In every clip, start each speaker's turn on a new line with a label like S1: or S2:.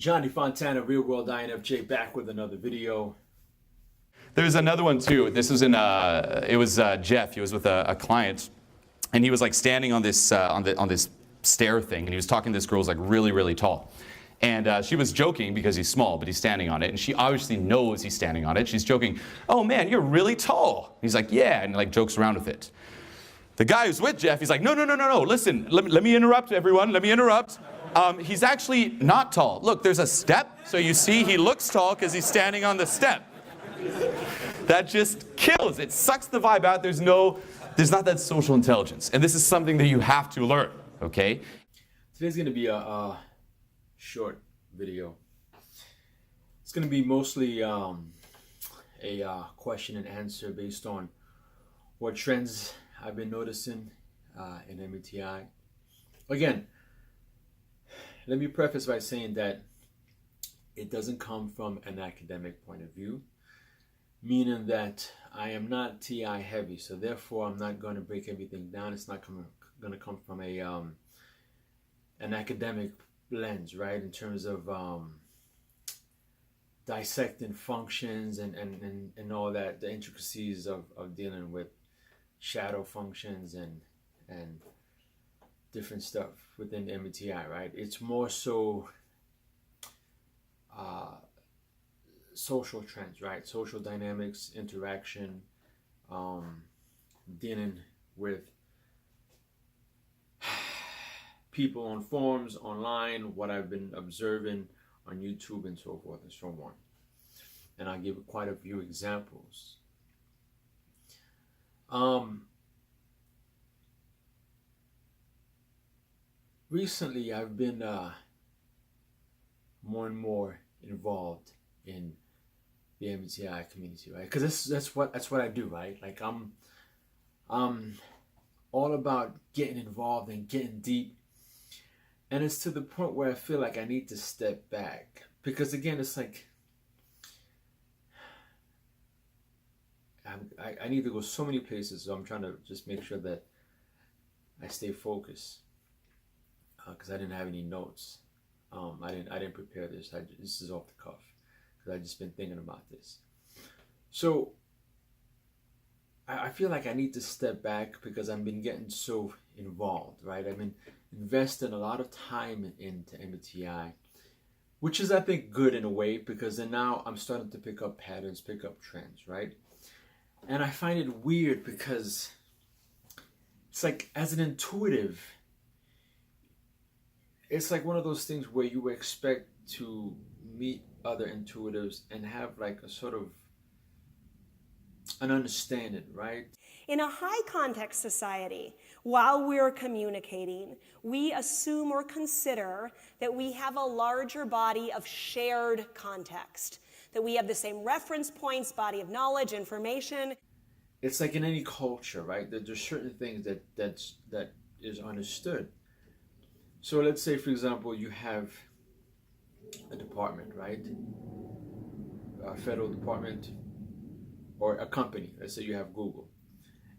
S1: Johnny Fontana, Real World INFJ, back with another video.
S2: There's another one too. This was Jeff. He was with a client, and he was like standing on this on this stair thing, and he was talking to this girl who's like really tall. And she was joking because he's small, but he's standing on it, and she obviously knows he's standing on it. She's joking, "Oh man, you're really tall." He's like, "Yeah," and like jokes around with it. The guy who's with Jeff, he's like, no, listen, let me interrupt everyone, let me interrupt. He's actually not tall. Look, there's a step, so you see he looks tall because he's standing on the step. That just kills, it sucks the vibe out. There's not that social intelligence. And this is something that you have to learn, okay?
S1: Today's gonna be a short video. It's gonna be mostly a question and answer based on what trends I've been noticing in MBTI. Again, let me preface by saying that it doesn't come from an academic point of view, meaning that I am not TI heavy, so therefore I'm not going to break everything down. It's not going to come from an academic lens, right, in terms of dissecting functions and all that, the intricacies of dealing with shadow functions and different stuff within the MBTI, right? It's more so social trends, right? Social dynamics, interaction, dealing with people on forums, online, what I've been observing on YouTube and so forth and so on. And I'll give quite a few examples. Recently, I've been more and more involved in the MBTI community, right? Because that's what I do, right? Like I'm all about getting involved and getting deep, and it's to the point where I feel like I need to step back because again, it's like I need to go so many places, so I'm trying to just make sure that I stay focused because I didn't have any notes. I didn't prepare this. This is off the cuff because I've just been thinking about this. So I feel like I need to step back because I've been getting so involved, right? I've been investing a lot of time into MBTI, which is, I think, good in a way because then now I'm starting to pick up patterns, pick up trends, right? And I find it weird because it's like, as an intuitive, it's like one of those things where you expect to meet other intuitives and have like a sort of an understanding, right?
S3: In a high context society, while we're communicating, we assume or consider that we have a larger body of shared context, that we have the same reference points, body of knowledge, information.
S1: It's like in any culture, right? There's certain things that is understood. So let's say, for example, you have a department, right? A federal department or a company. Let's say you have Google.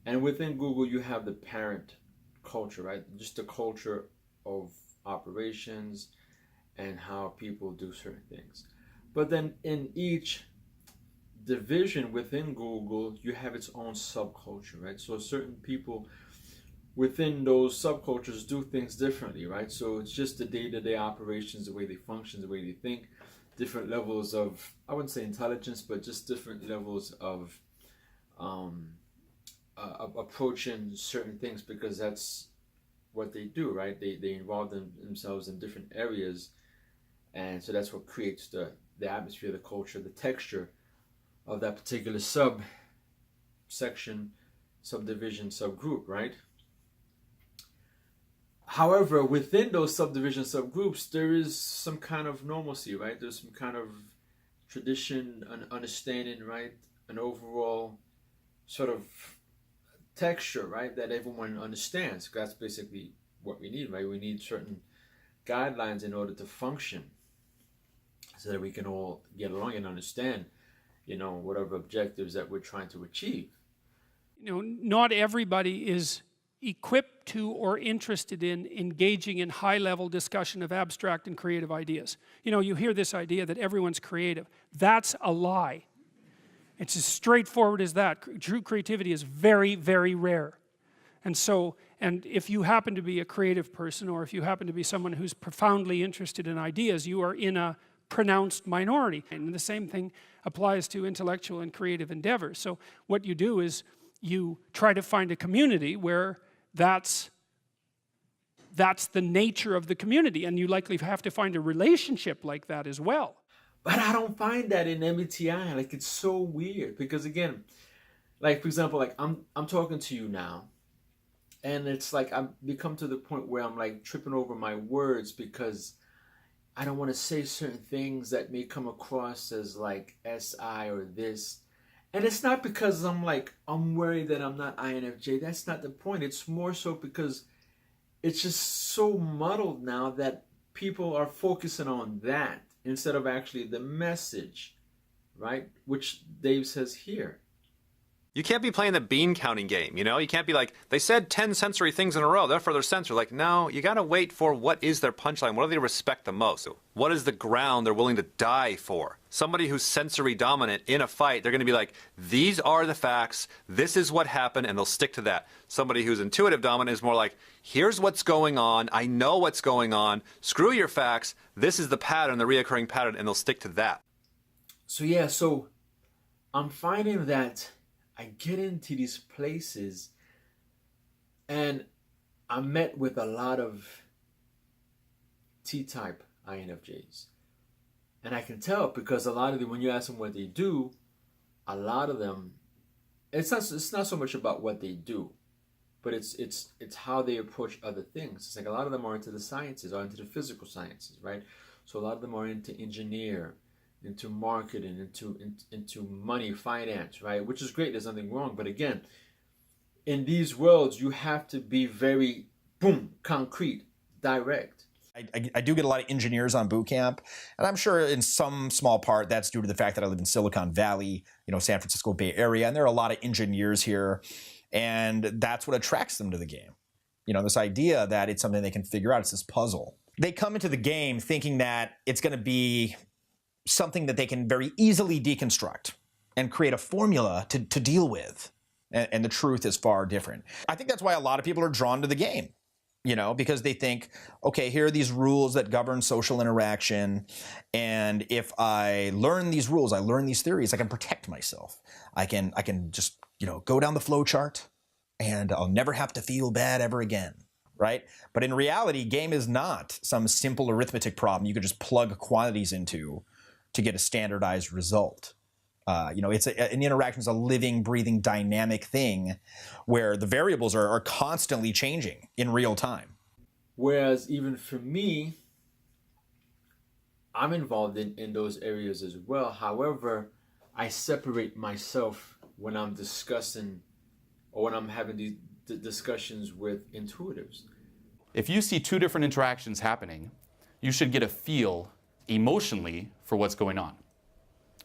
S1: And within Google, you have the parent culture, right? Just the culture of operations and how people do certain things. But then in each division within Google, you have its own subculture, right? So certain people within those subcultures do things differently, right? So it's just the day-to-day operations, the way they function, the way they think, different levels of, I wouldn't say intelligence, but just different levels of approaching certain things because that's what they do, right? They involve themselves in different areas, and so that's what creates the atmosphere, the culture, the texture of that particular subsection, subdivision, subgroup, right? However, within those subdivision subgroups, there is some kind of normalcy, right? There's some kind of tradition, an understanding, right? An overall sort of texture, right? That everyone understands. That's basically what we need, right? We need certain guidelines in order to function so that we can all get along and understand, whatever objectives that we're trying to achieve.
S4: Not everybody is equipped to or interested in engaging in high-level discussion of abstract and creative ideas. You know, you hear this idea that everyone's creative. That's a lie. It's as straightforward as that. True creativity is very, very rare. And so, and if you happen to be a creative person, or if you happen to be someone who's profoundly interested in ideas, you are in a pronounced minority. And the same thing applies to intellectual and creative endeavors. So what you do is you try to find a community where that's the nature of the community, and you likely have to find a relationship like that as well.
S1: But I don't find that in MBTI. Like, it's so weird because, again, like, for example, like I'm talking to you now, and it's like I've become to the point where I'm like tripping over my words because I don't want to say certain things that may come across as like SI or this. And it's not because I'm worried that I'm not INFJ. That's not the point. It's more so because it's just so muddled now that people are focusing on that instead of actually the message, right? Which Dave says here.
S5: You can't be playing the bean counting game, you know? You can't be like, they said 10 sensory things in a row, therefore they're sensory. Like, no, you gotta wait for what is their punchline. What do they respect the most? What is the ground they're willing to die for? Somebody who's sensory dominant in a fight, they're gonna be like, these are the facts, this is what happened, and they'll stick to that. Somebody who's intuitive dominant is more like, here's what's going on, I know what's going on, screw your facts, this is the pattern, the reoccurring pattern, and they'll stick to that.
S1: So yeah, so I'm finding that I get into these places and I'm met with a lot of T-type INFJs. And I can tell because a lot of them, when you ask them what they do, a lot of them, it's not so much about what they do, but it's how they approach other things. It's like a lot of them are into the sciences or into the physical sciences, right? So a lot of them are into engineer, into marketing, into money, finance, right? Which is great, there's nothing wrong. But again, in these worlds, you have to be very, boom, concrete, direct.
S6: I do get a lot of engineers on boot camp, and I'm sure in some small part that's due to the fact that I live in Silicon Valley, you know, San Francisco Bay Area, and there are a lot of engineers here, and that's what attracts them to the game. You know, this idea that it's something they can figure out, it's this puzzle. They come into the game thinking that it's going to be something that they can very easily deconstruct and create a formula to deal with. And the truth is far different. I think that's why a lot of people are drawn to the game, you know, because they think, okay, here are these rules that govern social interaction. And if I learn these rules, I learn these theories, I can protect myself. I can just, you know, go down the flow chart and I'll never have to feel bad ever again. Right? But in reality, game is not some simple arithmetic problem you could just plug quantities into to get a standardized result. You know, an interaction is a living, breathing, dynamic thing where the variables are constantly changing in real time.
S1: Whereas even for me, I'm involved in those areas as well. However, I separate myself when I'm discussing or when I'm having these discussions with intuitives.
S2: If you see two different interactions happening, you should get a feel emotionally for what's going on.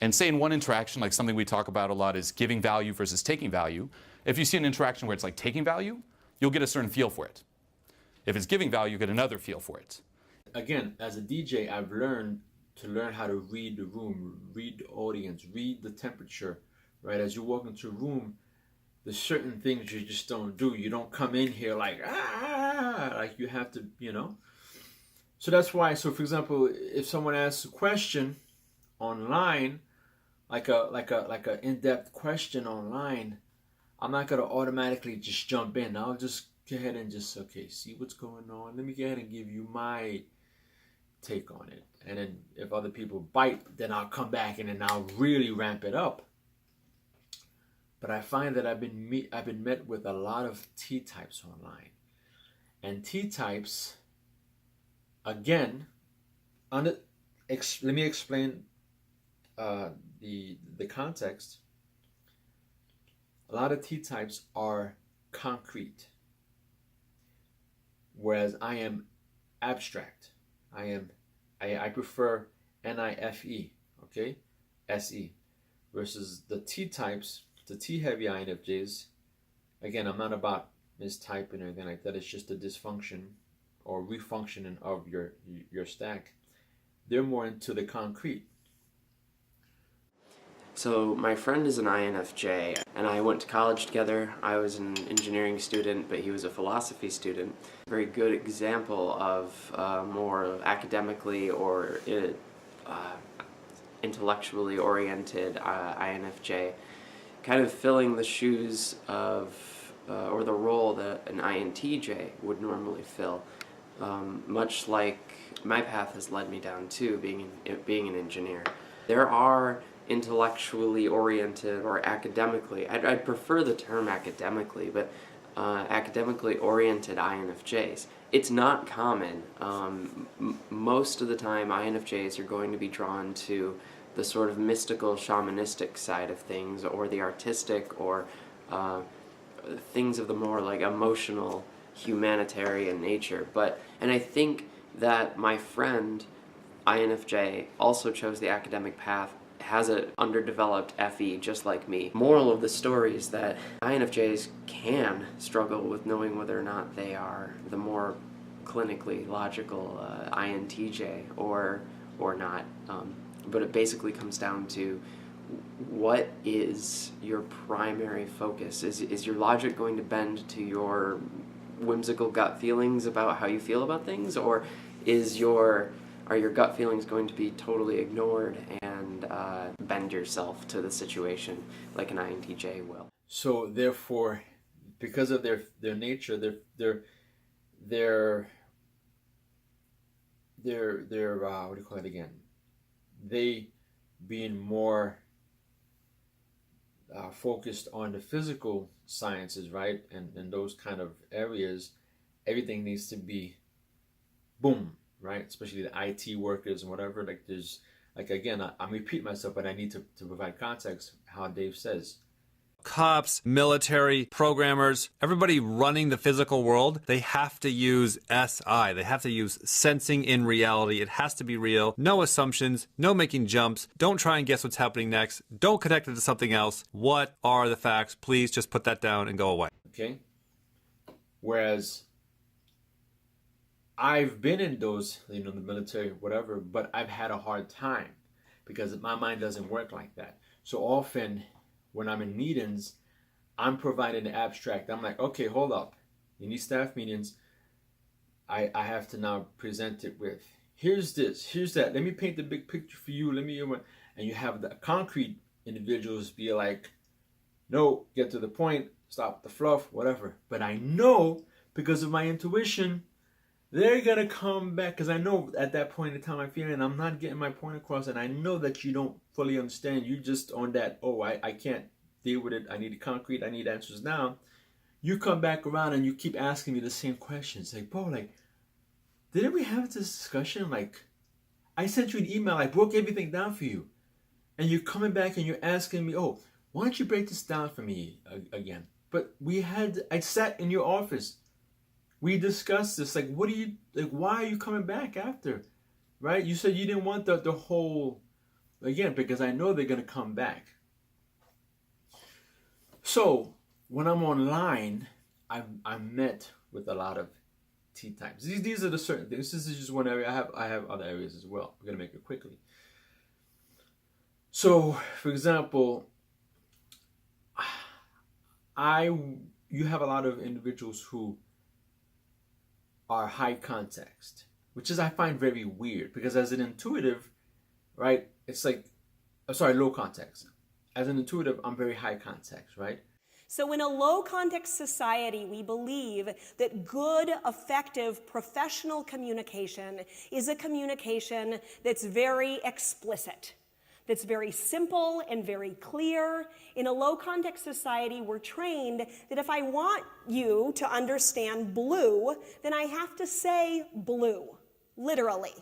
S2: And say in one interaction, like something we talk about a lot is giving value versus taking value. If you see an interaction where it's like taking value, you'll get a certain feel for it. If it's giving value, you get another feel for it.
S1: Again, as a DJ, I've learned how to read the room, read the audience, read the temperature, right? As you walk into a room, there's certain things you just don't do. You don't come in here like, like you have to, you know? So that's why, so for example, if someone asks a question online, like a in-depth question online, I'm not gonna automatically just jump in. I'll just go ahead and just, okay, see what's going on. Let me go ahead and give you my take on it. And then if other people bite, then I'll come back and then I'll really ramp it up. But I find that I've been met with a lot of T-types online. And T-types, again, let me explain the context. A lot of T-types are concrete, whereas I am abstract. I prefer NIFE, okay, SE, versus the T-types, the T-heavy INFJs. Again, I'm not about mistyping or anything like that. It's just a dysfunction or refunctioning of your stack. They're more into the concrete.
S7: So my friend is an INFJ, and I went to college together. I was an engineering student, but he was a philosophy student. A very good example of more academically or intellectually oriented INFJ, kind of filling the shoes of, or the role that an INTJ would normally fill. Much like my path has led me down to being an engineer. There are intellectually oriented or academically, I'd prefer the term academically, but academically oriented INFJs. It's not common. Most of the time INFJs are going to be drawn to the sort of mystical shamanistic side of things, or the artistic, or things of the more like emotional humanitarian nature. And I think that my friend INFJ also chose the academic path, has an underdeveloped FE just like me. Moral of the story is that INFJs can struggle with knowing whether or not they are the more clinically logical INTJ or not. But it basically comes down to, what is your primary focus? Is your logic going to bend to your whimsical gut feelings about how you feel about things, or are your gut feelings going to be totally ignored and bend yourself to the situation like an INTJ will?
S1: So therefore, because of their nature, their what do you call it again? They being more focused on the physical sciences, right? And those kind of areas, everything needs to be boom, right? Especially the IT workers and whatever. Like there's, like again, I'm repeating myself, but I need to provide context, how Dave says.
S5: Cops, military, programmers, everybody running the physical world, they have to use SI. They have to use sensing in reality. It has to be real. No assumptions, no making jumps. Don't try and guess what's happening next. Don't connect it to something else. What are the facts? Please just put that down and go away.
S1: Okay? Whereas I've been in those, the military, whatever, but I've had a hard time because my mind doesn't work like that. So often, when I'm in meetings, I'm providing the abstract. I'm like, okay, hold up. In these staff meetings, I have to now present it with, here's this, here's that. Let me paint the big picture for you. And you have the concrete individuals be like, no, get to the point, stop the fluff, whatever. But I know, because of my intuition, they're going to come back, because I know at that point in time I feel, and I'm not getting my point across, and I know that you don't fully understand. You just on that, oh, I can't deal with it. I need concrete. I need answers now. You come back around and you keep asking me the same questions. Like, bro, like, didn't we have this discussion? Like, I sent you an email. I broke everything down for you. And you're coming back and you're asking me, oh, why don't you break this down for me again? But I sat in your office. We discussed this, like, why are you coming back after, right? You said you didn't want the whole, again, because I know they're going to come back. So when I'm online, I'm met with a lot of T-types. These are the certain things. This is just one area. I have other areas as well. We're going to make it quickly. So, for example, you have a lot of individuals who are high context, which is I find very weird, because as an intuitive, right, it's like, low context. As an intuitive, I'm very high context, right?
S3: So in a low context society, we believe that good, effective, professional communication is a communication that's very explicit, that's very simple and very clear. In a low context society, we're trained that if I want you to understand blue, then I have to say blue, literally.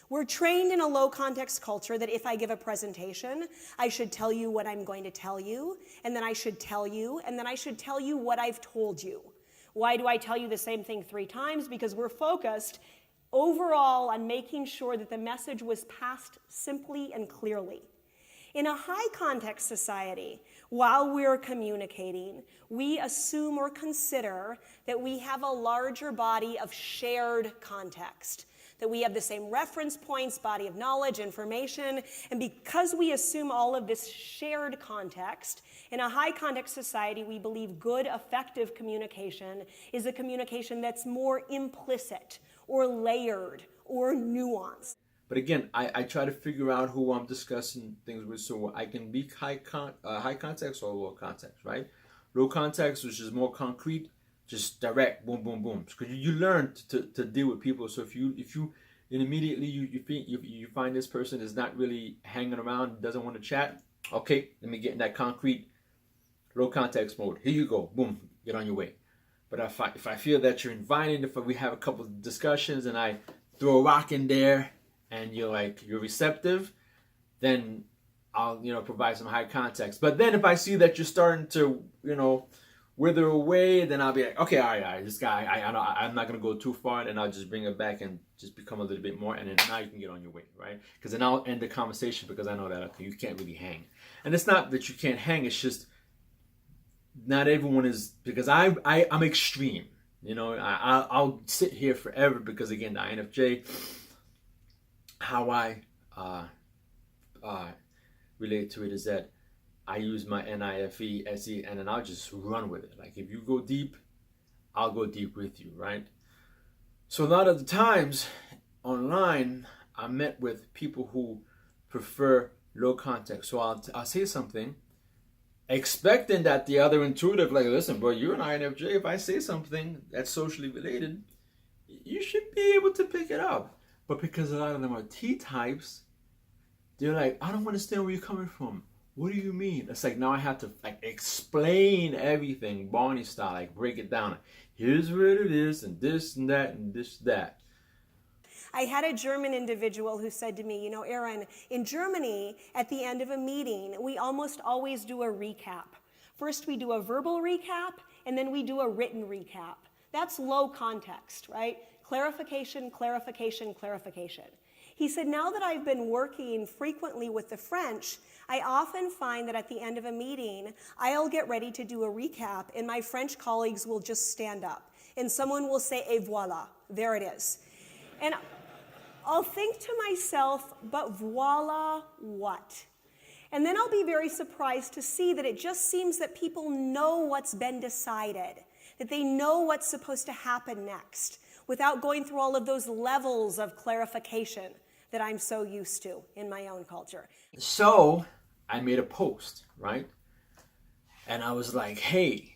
S3: We're trained in a low context culture that if I give a presentation, I should tell you what I'm going to tell you, and then I should tell you, and then I should tell you what I've told you. Why do I tell you the same thing 3 times? Because we're focused overall on making sure that the message was passed simply and clearly. In a high context society, while we're communicating, we assume or consider that we have a larger body of shared context, that we have the same reference points, body of knowledge, information, and because we assume all of this shared context, in a high context society, we believe good, effective communication is a communication that's more implicit or layered or nuanced.
S1: But again, I try to figure out who I'm discussing things with, so I can be high context or low context, right? Low context, which is more concrete, just direct, boom, boom, boom. Because you learn to deal with people. So if you and immediately you find this person is not really hanging around, doesn't want to chat, okay, let me get in that concrete, low context mode. Here you go, boom, get on your way. But if I feel that you're inviting, if we have a couple of discussions and I throw a rock in there, and you're receptive, then I'll provide some high context. But then if I see that you're starting to wither away, then I'll be like, okay, all right, this guy, I'm not gonna go too far, and I'll just bring it back and just become a little bit more, and then now you can get on your way, right? Because then I'll end the conversation because I know that okay, you can't really hang, and it's not that you can't hang, it's just not everyone is, because I'm extreme, I'll sit here forever because again the INFJ. How I relate to it is that I use my NIFE, SE, and then I'll just run with it. Like if you go deep, I'll go deep with you, right? So a lot of the times online, I met with people who prefer low context. So I'll say something, expecting that the other intuitive, like, listen, bro, you're an INFJ. If I say something that's socially related, you should be able to pick it up. But because a lot of them are T-types, they're like, I don't understand where you're coming from. What do you mean? It's like now I have to explain everything, Barney style, like break it down. Here's what it is, and this and that, and this, that.
S3: I had a German individual who said to me, Aaron, in Germany, at the end of a meeting, we almost always do a recap. First, we do a verbal recap, and then we do a written recap. That's low context, right? Clarification, clarification, clarification. He said, now that I've been working frequently with the French, I often find that at the end of a meeting, I'll get ready to do a recap, and my French colleagues will just stand up, and someone will say, et voilà, there it is. And I'll think to myself, but voila what? And then I'll be very surprised to see that it just seems that people know what's been decided, that they know what's supposed to happen next, without going through all of those levels of clarification that I'm so used to in my own culture.
S1: So I made a post, right? And I was like, hey,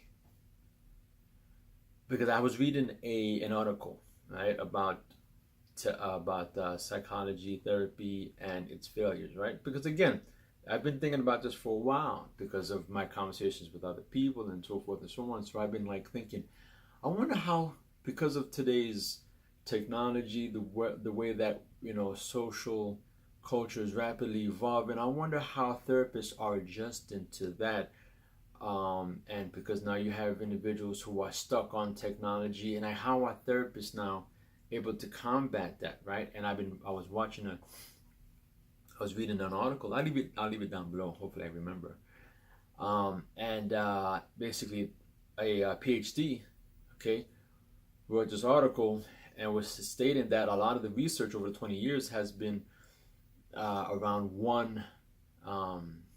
S1: because I was reading an article, right, about psychology, therapy, and its failures, right? Because again, I've been thinking about this for a while because of my conversations with other people and so forth and so on. So I've been thinking, I wonder how, because of today's technology, the way that social culture is rapidly evolving, I wonder how therapists are adjusting to that. And because now you have individuals who are stuck on technology, and how are therapists now able to combat that, right? And I was reading an article. I'll leave it down below. Hopefully I remember. Basically, a PhD, okay, wrote this article and was stating that a lot of the research over 20 years has been around one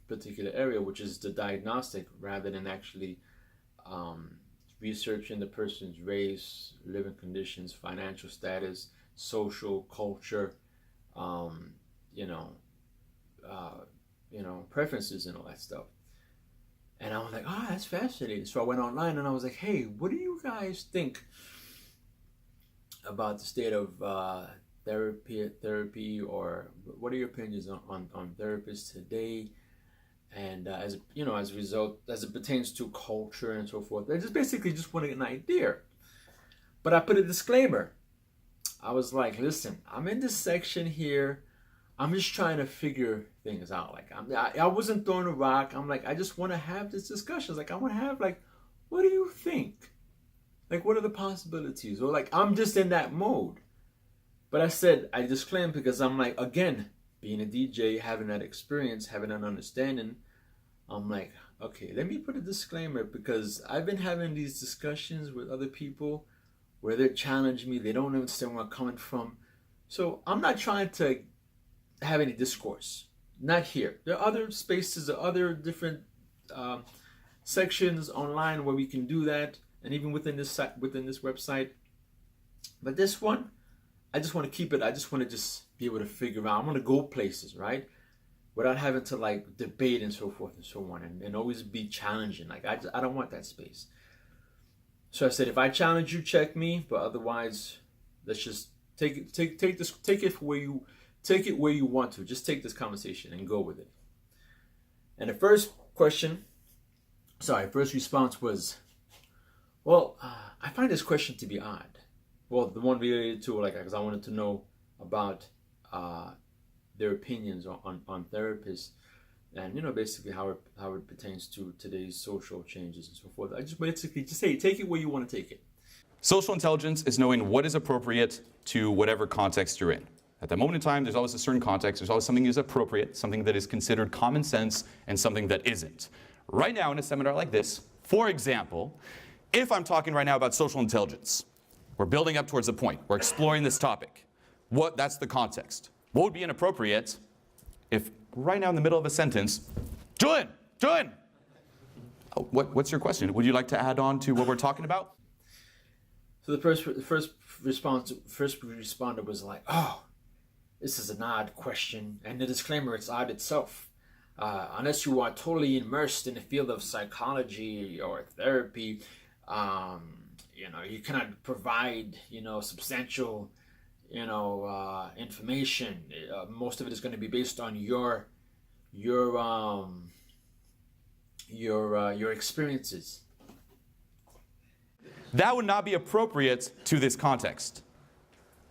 S1: particular area, which is the diagnostic, rather than actually researching the person's race, living conditions, financial status, social, culture, preferences and all that stuff. And I was like, oh, that's fascinating. So I went online and I was like, hey, what do you guys think about the state of therapy, or what are your opinions on therapists today? And as a result, as it pertains to culture and so forth, I just wanted an idea. But I put a disclaimer. I was like, listen, I'm in this section here. I'm just trying to figure things out. I wasn't throwing a rock. I'm like, I just want to have this discussion. I want to have what do you think? What are the possibilities? Or I'm just in that mode. But I said, I disclaimed because I'm again, being a DJ, having that experience, having an understanding, I'm like, okay, let me put a disclaimer, because I've been having these discussions with other people where they challenge me, they don't understand where I'm coming from. So I'm not trying to have any discourse. Not here. There are other spaces, there are other different sections online where we can do that, and even within this website. But this one, I just want to keep it. I just want to just be able to figure out. I want to go places, right, without having to like debate and so forth and so on, and always be challenging. Like I don't want that space. So I said, if I challenge you, check me. But otherwise, let's just take it where you want to. Just take this conversation and go with it. And the first response was, well, I find this question to be odd. Well, the one related to, like, because I wanted to know about their opinions on therapists, and basically how it pertains to today's social changes and so forth. I just basically just say, take it where you want to take it.
S2: Social intelligence is knowing what is appropriate to whatever context you're in. At that moment in time, there's always a certain context. There's always something that is appropriate, something that is considered common sense, and something that isn't. Right now, in a seminar like this, for example, if I'm talking right now about social intelligence, we're building up towards the point. We're exploring this topic. That's the context. What would be inappropriate if right now in the middle of a sentence, Julian! Oh, what's your question? Would you like to add on to what we're talking about?
S1: So the first responder was like, oh, this is an odd question. And the disclaimer, it's odd itself. Unless you are totally immersed in the field of psychology or therapy, you cannot provide, substantial, information. Most of it is going to be based on your experiences.
S2: That would not be appropriate to this context.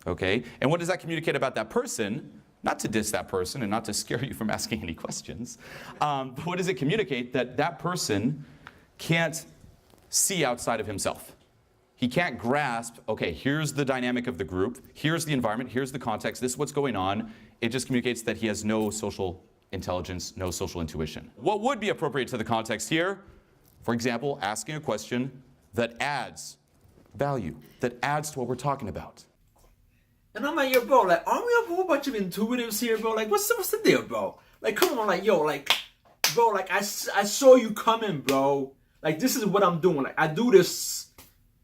S2: Okay? And what does that communicate about that person? Not to diss that person and not to scare you from asking any questions. But what does it communicate? That person can't see outside of himself. He can't grasp, okay, here's the dynamic of the group, here's the environment, here's the context, this is what's going on. It just communicates that he has no social intelligence, no social intuition. What would be appropriate to the context here? For example, asking a question that adds value, that adds to what we're talking about.
S1: And I'm like, yo, bro, like, aren't we a whole bunch of intuitives here, bro? Like, what's the deal, bro? Like, come on, like, yo, like, bro, like, I saw you coming, bro. Like, this is what I'm doing. Like, I do this.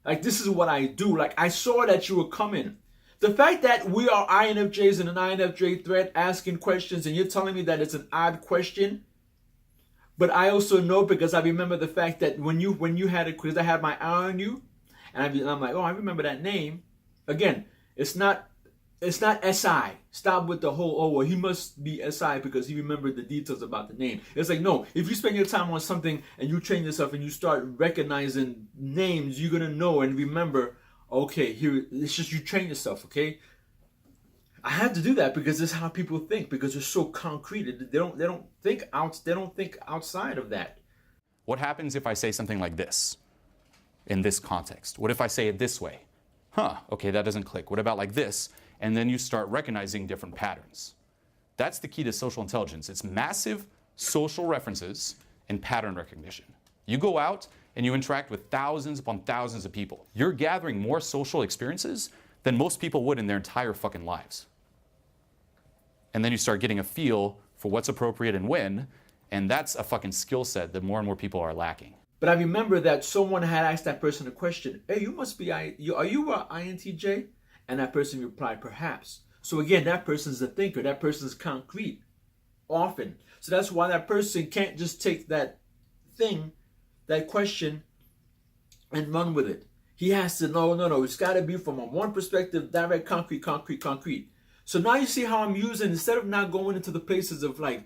S1: Like, this is what I do. Like, I saw that you were coming. The fact that we are INFJs in an INFJ thread asking questions, and you're telling me that it's an odd question, but I also know, because I remember the fact that when you had it, because I had my eye on you, and I'm like, oh, I remember that name. Again, it's not SI. Stop with the whole, oh, well, he must be SI because he remembered the details about the name. It's like, no, if you spend your time on something and you train yourself and you start recognizing names, you're going to know and remember, okay, here, it's just you train yourself, okay? I had to do that because this is how people think, because they're so concrete. They don't think outside of that.
S2: What happens if I say something like this in this context? What if I say it this way? Okay, that doesn't click. What about like this? And then you start recognizing different patterns. That's the key to social intelligence. It's massive social references and pattern recognition. You go out and you interact with thousands upon thousands of people. You're gathering more social experiences than most people would in their entire fucking lives. And then you start getting a feel for what's appropriate and when, and that's a fucking skill set that more and more people are lacking.
S1: But I remember that someone had asked that person a question. Hey, you must be, are you an INTJ? And that person replied, perhaps. So again, that person's a thinker. That person's concrete, often. So that's why that person can't just take that thing, that question, and run with it. He has to, no, it's got to be from a one perspective, direct, concrete. So now you see how I'm using, instead of now going into the places of like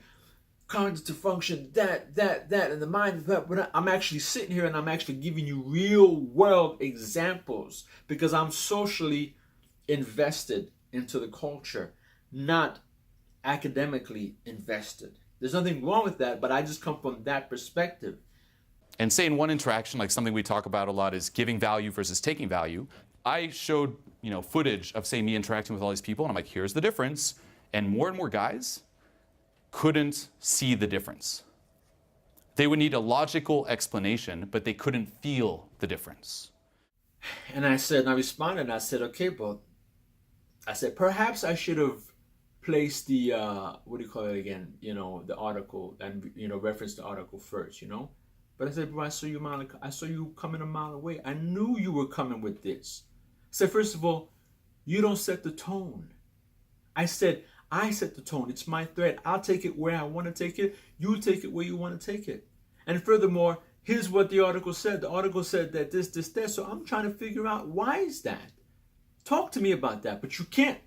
S1: cognitive function, that, and the mind, but I'm actually sitting here and I'm actually giving you real world examples because I'm socially invested into the culture, not academically invested. There's nothing wrong with that, but I just come from that perspective.
S2: And say in one interaction, like something we talk about a lot is giving value versus taking value. I showed, footage of, say, me interacting with all these people, and I'm like, here's the difference. And more guys couldn't see the difference. They would need a logical explanation, but they couldn't feel the difference.
S1: And I responded, and I said, okay, but I said, perhaps I should have placed the, what do you call it again? The article and, reference the article first, But I said, bro, I saw you coming a mile away. I knew you were coming with this. I said, first of all, you don't set the tone. I said, I set the tone. It's my thread. I'll take it where I want to take it. You take it where you want to take it. And furthermore, here's what the article said. The article said that this, that. So I'm trying to figure out, why is that? Talk to me about that. But you can't,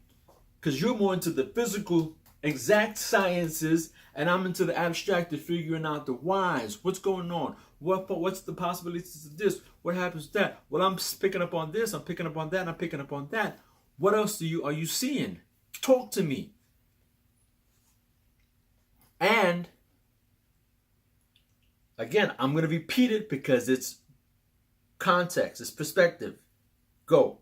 S1: because you're more into the physical, exact sciences, and I'm into the abstracted, figuring out the whys. What's going on? What's the possibilities of this? What happens to that? Well, I'm picking up on this. I'm picking up on that. I'm picking up on that. What else are you seeing? Talk to me. And again, I'm going to repeat it because it's context, it's perspective. Go.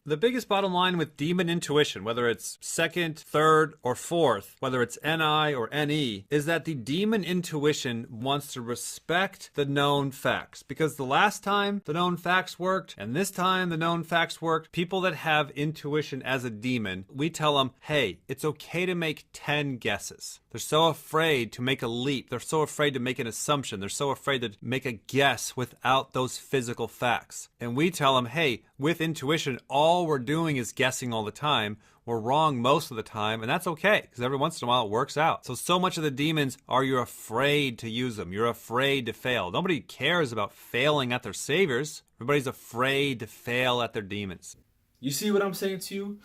S5: The biggest bottom line with demon intuition, whether it's second, third, or fourth, whether it's NI or NE, is that the demon intuition wants to respect the known facts. Because the last time the known facts worked, and this time the known facts worked, people that have intuition as a demon, we tell them, hey, it's okay to make 10 guesses. They're so afraid to make a leap. They're so afraid to make an assumption. They're so afraid to make a guess without those physical facts. And we tell them, hey, with intuition, all we're doing is guessing all the time. We're wrong most of the time, and that's okay, because every once in a while it works out. So much of the demons are you're afraid to use them. You're afraid to fail. Nobody cares about failing at their saviors. Everybody's afraid to fail at their demons.
S1: You see what I'm saying to you?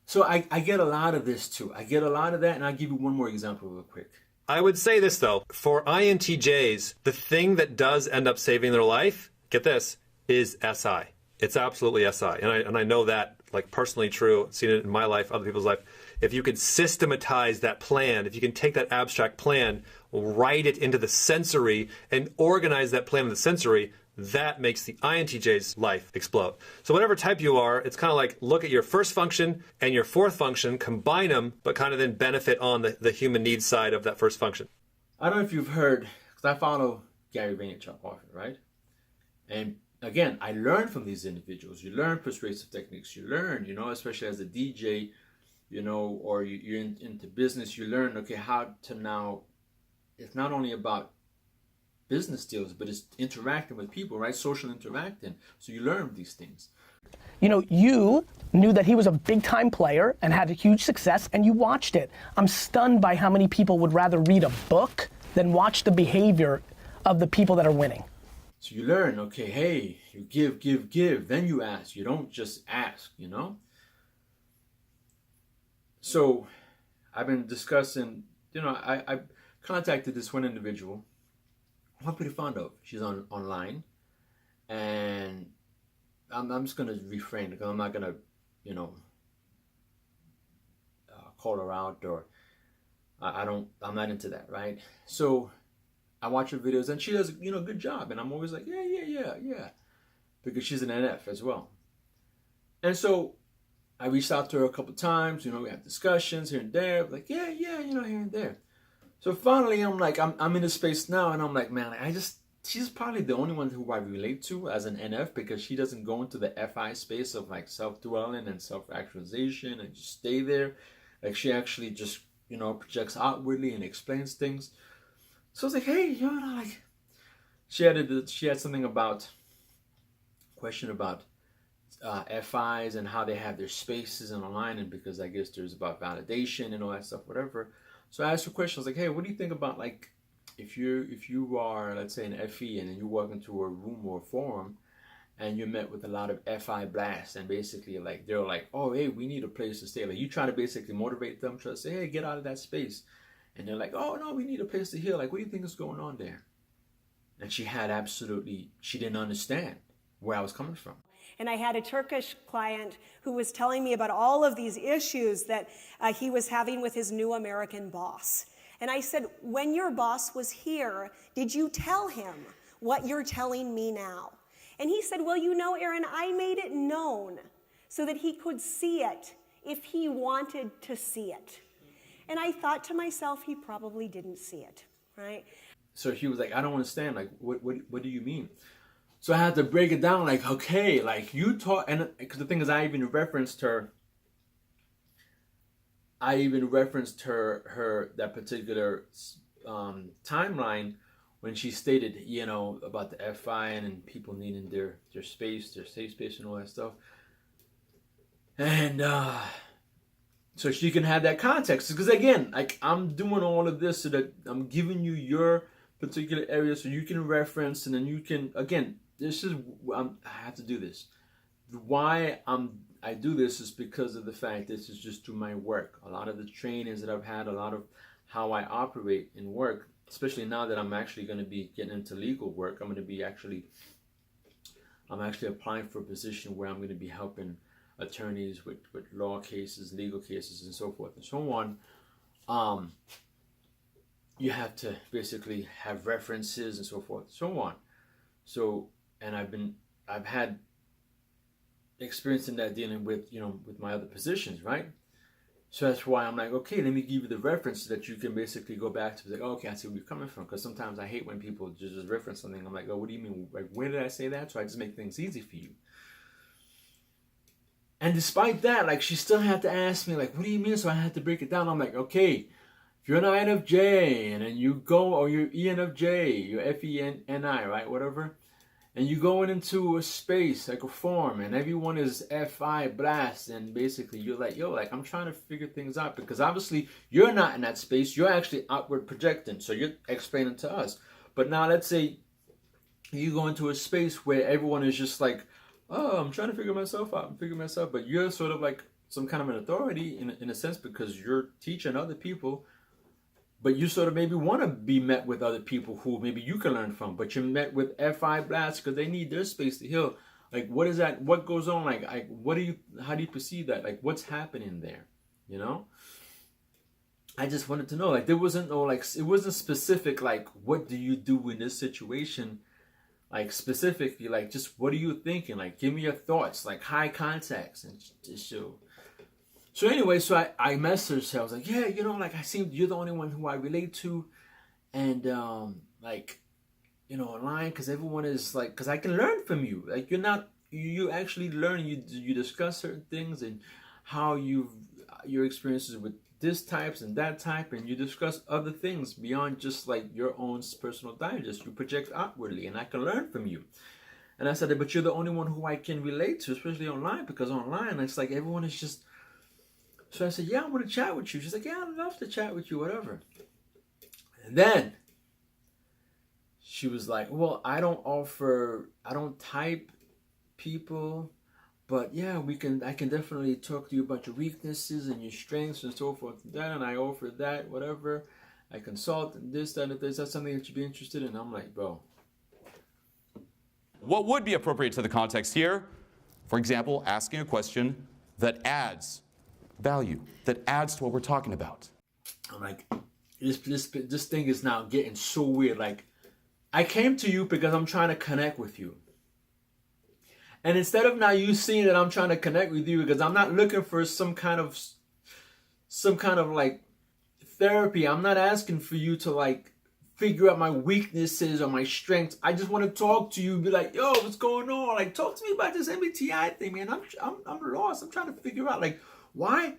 S1: So I get a lot of this too. I get a lot of that, and I'll give you one more example real quick.
S5: I would say this, though. For INTJs, the thing that does end up saving their life, get this, is SI. It's absolutely SI. And I know that, like, personally true. I've seen it in my life, other people's life. If you can systematize that plan, if you can take that abstract plan, write it into the sensory, and organize that plan in the sensory, that makes the INTJ's life explode. So whatever type you are, it's kind of like look at your first function and your fourth function, combine them, but kind of then benefit on the human needs side of that first function.
S1: I don't know if you've heard, because I follow Gary Vaynerchuk often, right? And again, I learn from these individuals. You learn persuasive techniques. You learn, especially as a DJ, or you're into business, you learn, okay, how to now, it's not only about business deals, but it's interacting with people, right? Social interacting. So you learn these things.
S8: You knew that he was a big time player and had a huge success, and you watched it. I'm stunned by how many people would rather read a book than watch the behavior of the people that are winning.
S1: So you learn, okay, hey, you give, then you ask. You don't just ask, So I've been discussing, I contacted this one individual who I'm pretty fond of. She's online, and I'm just going to refrain because I'm not going to, call her out, or I'm not into that, right? So I watch her videos, and she does, a good job, and I'm always like, yeah, because she's an NF as well. And so I reached out to her a couple times, we have discussions here and there, like, yeah, here and there. So finally, I'm like, I'm in a space now, and I'm like, man, she's probably the only one who I relate to as an NF, because she doesn't go into the FI space of like self-dwelling and self-actualization and just stay there. Like she actually just, projects outwardly and explains things. So I was like, hey, like, she had something about, question about FIs and how they have their spaces and online, and because I guess there's about validation and all that stuff, whatever. So I asked her a question. I was like, hey, what do you think about, like, if you are, let's say, an FE, and then you walk into a room or a forum and you're met with a lot of FI blasts, and basically, like, they're like, oh, hey, we need a place to stay. Like, you try to basically motivate them, try to say, hey, get out of that space. And they're like, oh, no, we need a place to heal. Like, what do you think is going on there? And she didn't understand where I was coming from.
S3: And I had a Turkish client who was telling me about all of these issues that he was having with his new American boss. And I said, when your boss was here, did you tell him what you're telling me now? And he said, well, Aaron, I made it known so that he could see it if he wanted to see it. And I thought to myself, he probably didn't see it, right?
S1: So she was like, I don't understand. Like, what do you mean? So I had to break it down. Like, okay, like you taught, and because the thing is, I even referenced her that particular timeline when she stated, you know, about the FI and people needing their space, their safe space, and all that stuff. And so she can have that context, because again, like I'm doing all of this so that I'm giving you your particular area so you can reference, and then you can, again, this is I have to do this. Why I do this is because of the fact this is just through my work. A lot of the trainings that I've had, a lot of how I operate in work, especially now that I'm actually going to be getting into legal work. I'm actually applying for a position where I'm going to be helping attorneys with law cases, legal cases, and so forth and so on. You have to basically have references and so forth and so on. So, and I've had experience in that dealing with, you know, with my other positions, right? So that's why I'm like, okay, let me give you the reference so that you can basically go back to, like, oh, okay, I see where you're coming from. Because sometimes I hate when people just reference something. I'm like, oh, what do you mean? Like, where did I say that? So I just make things easy for you. And despite that, like, she still had to ask me, like, what do you mean? So I had to break it down. I'm like, okay, if you're an INFJ and then you go, or you're ENFJ, you're FENI, right, whatever, and you going into a space, like a forum, and everyone is FI blast, and basically you're like, yo, like, I'm trying to figure things out, because obviously you're not in that space, you're actually outward projecting, so you're explaining to us. But now let's say you go into a space where everyone is just like, oh, I'm trying to figure myself out, but you're sort of like some kind of an authority in a sense, because you're teaching other people. But you sort of maybe want to be met with other people who maybe you can learn from. But you're met with FI blasts because they need their space to heal. Like, what is that? What goes on? Like, how do you perceive that? Like, what's happening there? You know? I just wanted to know. Like, there wasn't no, like, it wasn't specific, like, what do you do in this situation? Like, specifically, like, just what are you thinking? Like, give me your thoughts. Like, high context. And just show. So anyway, so I messaged her. I was like, yeah, you know, like, you're the only one who I relate to. And, like, you know, online, because everyone is like, because I can learn from you. Like, you actually learn, you discuss certain things and how your experiences with this types and that type, and you discuss other things beyond just like your own personal digest. You project outwardly, and I can learn from you. And I said, but you're the only one who I can relate to, especially online, because online, it's like everyone is just. So I said, yeah, I'm going to chat with you. She's like, yeah, I'd love to chat with you, whatever. And then she was like, well, I don't type people, but yeah, I can definitely talk to you about your weaknesses and your strengths and so forth and that, and I offer that, whatever. I consult and this, that, and this. That's something that you'd be interested in. I'm like, bro.
S2: What would be appropriate to the context here? For example, asking a question that adds value, that adds to what we're talking about.
S1: I'm like, this thing is now getting so weird. Like, I came to you because I'm trying to connect with you. And instead of now you seeing that I'm trying to connect with you because I'm not looking for some kind of like therapy. I'm not asking for you to like figure out my weaknesses or my strengths. I just want to talk to you and be like, yo, what's going on? Like, talk to me about this MBTI thing, man. I'm lost. I'm trying to figure out, like, why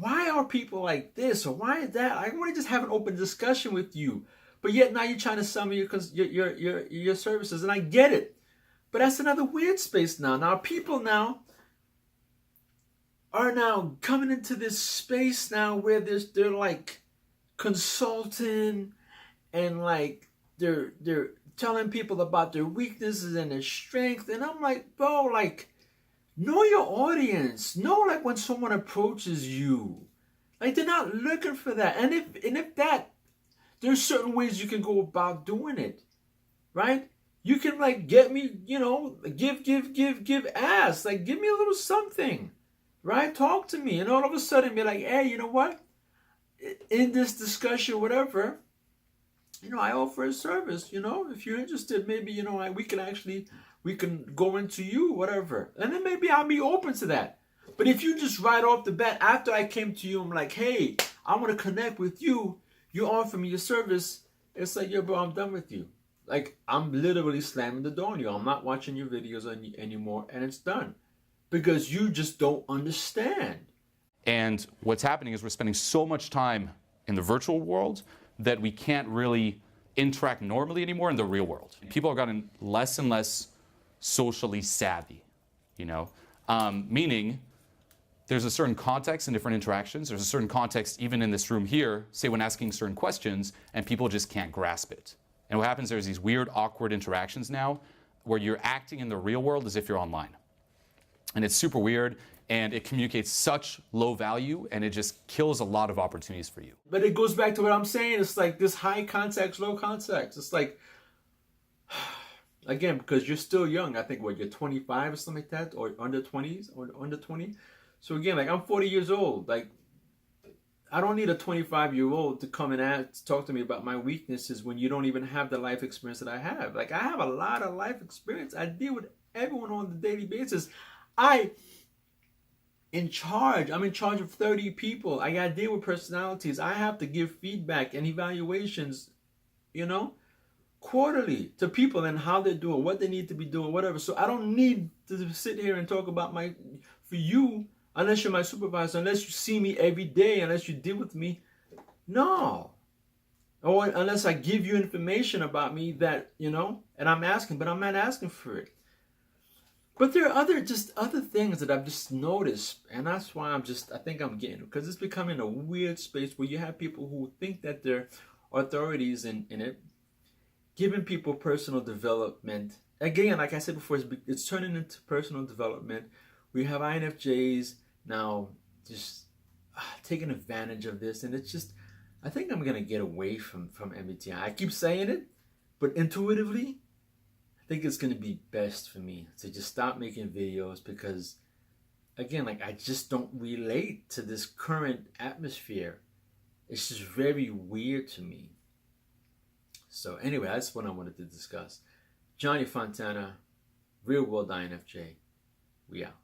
S1: are people like this, or why is that? I want to just have an open discussion with you, but yet now you're trying to sell me your services, and I get it, but that's another weird space now. Now people now are now coming into this space now where they're like consulting, and like they're telling people about their weaknesses and their strength, and I'm like, bro, like, know your audience. Know, like, when someone approaches you, like, they're not looking for that. And if that, there's certain ways you can go about doing it, right? You can, like, get me, you know, give ass, like, give me a little something, right? Talk to me, and all of a sudden be like, hey, you know what? In this discussion, whatever, you know, I offer a service. You know, if you're interested, maybe, you know, we can go into you, whatever. And then maybe I'll be open to that. But if you just right off the bat, after I came to you, I'm like, hey, I want to connect with you. You offer me your service. It's like, yo, bro, I'm done with you. Like, I'm literally slamming the door on you. I'm not watching your videos anymore, and it's done. Because you just don't understand.
S2: And what's happening is we're spending so much time in the virtual world that we can't really interact normally anymore in the real world. People have gotten less and less socially savvy, you know, meaning there's a certain context in different interactions. There's a certain context even in this room here, say when asking certain questions, and people just can't grasp it. And what happens, there's these weird, awkward interactions now where you're acting in the real world as if you're online. And it's super weird, and it communicates such low value, and it just kills a lot of opportunities for you.
S1: But it goes back to what I'm saying. It's like this high context, low context. It's like, again, because you're still young. I think, what, you're 25 or something like that, or under 20s, or under 20. So again, like, I'm 40 years old. Like, I don't need a 25-year-old to come and talk to me about my weaknesses when you don't even have the life experience that I have. Like, I have a lot of life experience. I deal with everyone on a daily basis. I'm in charge of 30 people. I gotta deal with personalities. I have to give feedback and evaluations, you know, quarterly to people and how they're doing, what they need to be doing, whatever. So I don't need to sit here and talk about for you, unless you're my supervisor, unless you see me every day, unless you deal with me. No. Or unless I give you information about me that, you know, and I'm asking, but I'm not asking for it. But there are other things that I've just noticed, and that's why I think I'm getting, because it's becoming a weird space where you have people who think that they're authorities in it, giving people personal development. Again, like I said before, it's turning into personal development. We have INFJs now just taking advantage of this, and it's just, I think I'm gonna get away from MBTI. I keep saying it, but intuitively, I think it's going to be best for me to just stop making videos because, again, like, I just don't relate to this current atmosphere. It's just very weird to me. So anyway, that's what I wanted to discuss. Johnny Fontana, Real World INFJ. We out.